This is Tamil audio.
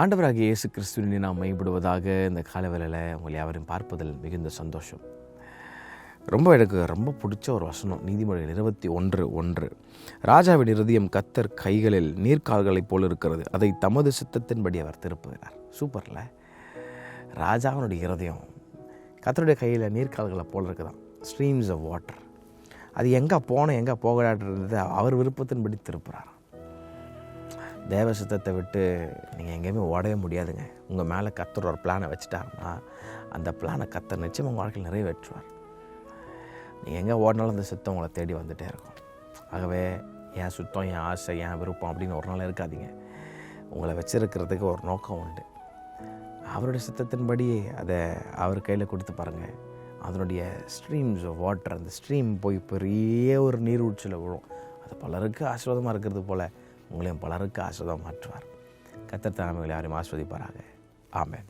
ஆண்டவராகிய இயேசு கிறிஸ்துவினை நாம் மையப்படுவதாக இந்த காலவேளையில் உங்களை யாவரையும் பார்ப்பதில் மிகுந்த சந்தோஷம். எனக்கு ரொம்ப பிடிச்ச ஒரு வசனம், நீதிமொழிகள் 21:1. ராஜாவின் இருதயம் கர்த்தர் கைகளில் நீர்க்கால்களைப் போல் இருக்கிறது, அதை தமது சித்தத்தின்படி அவர் திருப்புகிறார். சூப்பரில், ராஜாவினுடைய இருதயம் கர்த்தருடைய கையில் நீர்க்கால்களை போல் இருக்குதான், ஸ்ட்ரீம்ஸ் ஆஃப் வாட்டர். அது எங்கே போகலான்றது அவர் விருப்பத்தின்படி திருப்புகிறார். தேவ சித்தத்தை விட்டு நீங்கள் எங்கேயுமே ஓடவே முடியாதுங்க. உங்கள் மேலே கர்த்தர் ஒரு பிளானை வச்சுட்டாருன்னா அந்த பிளானை கர்த்தர் நிச்சயம் உங்கள் வாழ்க்கையில் நிறைவேற்றுவார். நீங்கள் எங்கே ஓடினாலும் அந்த சித்தம் உங்களை தேடி வந்துகிட்டே இருக்கும். ஆகவே என் சுத்தம், என் ஆசை, என் விருப்பம் அப்படின்னு ஒரு நாள் இருக்காதீங்க. உங்களை வச்சிருக்கிறதுக்கு ஒரு நோக்கம் உண்டு. அவருடைய சித்தத்தின்படி அதை அவர் கையில் கொடுத்து பாருங்கள். அதனுடைய ஸ்ட்ரீம்ஸ் ஆஃப் வாட்டர், அந்த ஸ்ட்ரீம் போய் பெரிய ஒரு நீர்வீழ்ச்சியில் விழும். அது பலருக்கு ஆசீர்வாதமாக இருக்கிறது போல் உங்களையும் பலருக்கு ஆசீர்வாதம் மாற்றுவார். கர்த்தர் தாமே யாரையும் ஆசீர்வதிப்பாராக. ஆமென்.